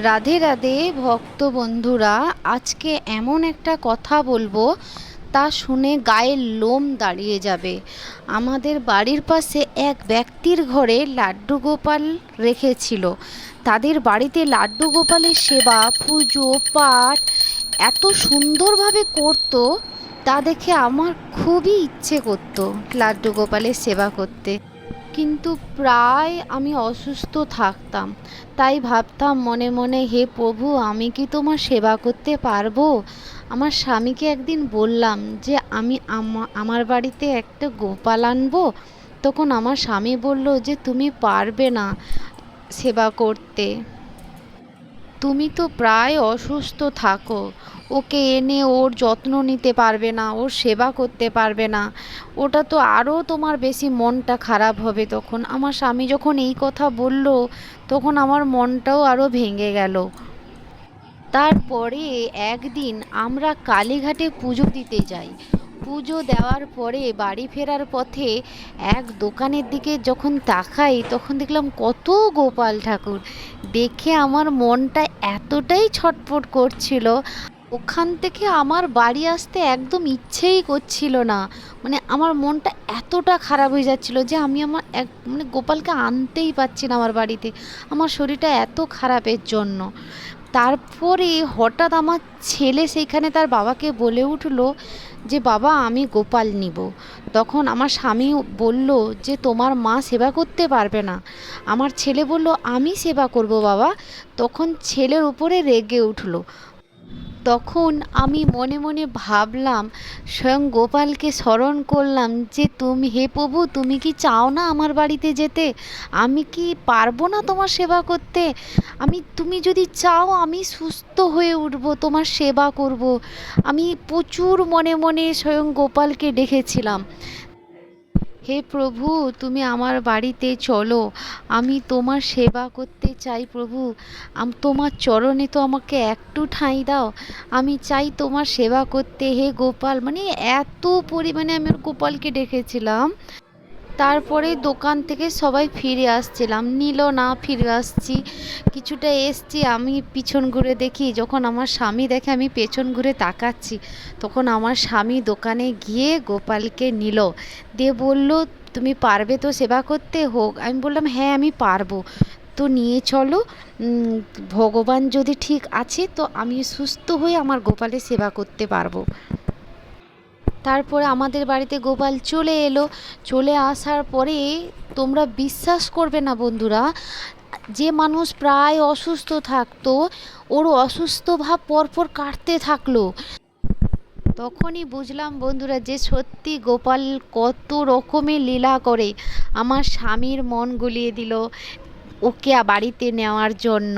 রাধে রাধে ভক্ত বন্ধুরা, আজকে এমন একটা কথা বলবো তা শুনে গায়ের লোম দাঁড়িয়ে যাবে। আমাদের বাড়ির পাশে এক ব্যক্তির ঘরে লাড্ডু গোপাল রেখেছিল। তাদের বাড়িতে লাড্ডু গোপালের সেবা, পুজো পাঠ এত সুন্দরভাবে করতো, তা দেখে আমার খুবই ইচ্ছে করতো লাড্ডু গোপালের সেবা করতে। কিন্তু প্রায় আমি অসুস্থ থাকতাম, তাই ভাবতাম মনে মনে, হে প্রভু, আমি কি তোমার সেবা করতে পারবো? আমার স্বামীকে একদিন বললাম যে আমি আমার বাড়িতে একটা গোপাল আনবো। তখন আমার স্বামী বলল যে তুমি পারবে না সেবা করতে, তুমি তো প্রায় অসুস্থ থাকো, ওকে এনে ওর যত্ন নিতে পারবে না, ওর সেবা করতে পারবে না, ওটা তো আরও তোমার বেশি মনটা খারাপ হবে। তখন আমার স্বামী যখন এই কথা বলল, তখন আমার মনটাও আরও ভেঙে গেল। তারপরে একদিন আমরা কালীঘাটে পুজো দিতে যাই। পুজো দেওয়ার পরে বাড়ি ফেরার পথে এক দোকানের দিকে যখন তাকাই, তখন দেখলাম কত গোপাল ঠাকুর। দেখে আমার মনটা এতটাই ছটফট করছিল, ওখান থেকে আমার বাড়ি আসতে একদম ইচ্ছেই করছিল না। মানে আমার মনটা এতটা খারাপ হয়ে যাচ্ছিল যে আমি আমার গোপালকে আনতেই পারছি না আমার বাড়িতে, আমার শরীরটা এত খারাপের জন্য। তারপরে হঠাৎ আমার ছেলে সেইখানে তার বাবাকে বলে উঠলো যে বাবা, আমি গোপাল নিব। তখন আমার স্বামী বলল যে তোমার মা সেবা করতে পারবে না। আমার ছেলে বলল আমি সেবা করব বাবা। তখন ছেলের উপরে রেগে উঠলো। তখন আমি মনে মনে ভাবলাম, স্বয়ং গোপালকে স্মরণ করলাম যে তুমি, হে প্রভু, তুমি কি চাও না আমার বাড়িতে যেতে? আমি কি পারবো না তোমার সেবা করতে? তুমি যদি চাও আমি সুস্থ হয়ে উঠব, তোমার সেবা করব। আমি প্রচুর মনে মনে স্বয়ং গোপালকে ডেকেছিলাম, হে প্রভু, তুমি আমার বাড়িতে চলো, আমি তোমার সেবা করতে চাই প্রভু। তোমার চরণে তো আমাকে একটু ঠাঁই দাও, আমি চাই তোমার সেবা করতে হে গোপাল। মানে এত পরিমাণে আমি গোপালকে ডেকেছিলাম। তারপরে দোকান থেকে সবাই ফিরে আসছিলাম, নিল না, ফিরে আসছি, কিছুটা এসছি, আমি পিছন ঘুরে দেখি, যখন আমার স্বামী দেখে আমি পেছন ঘুরে তাকাচ্ছি, তখন আমার স্বামী দোকানে গিয়ে গোপালকে নিল, দিয়ে বলল তুমি পারবে তো সেবা করতে? হোক। আমি বললাম হ্যাঁ আমি পারবো, তো নিয়ে চলো, ভগবান যদি ঠিক আছে তো আমি সুস্থ হয়ে আমার গোপালের সেবা করতে পারবো। তারপরে আমাদের বাড়িতে গোপাল চলে এলো। চলে আসার পরে তোমরা বিশ্বাস করবে না বন্ধুরা, যে মানুষ প্রায় অসুস্থ থাকতো, ওর অসুস্থ ভাব পরপর কাটতে থাকলো। তখনই বুঝলাম বন্ধুরা যে সত্যি গোপাল কত রকমের লীলা করে। আমার স্বামীর মন গলিয়ে দিল ওকে বাড়িতে নেওয়ার জন্য।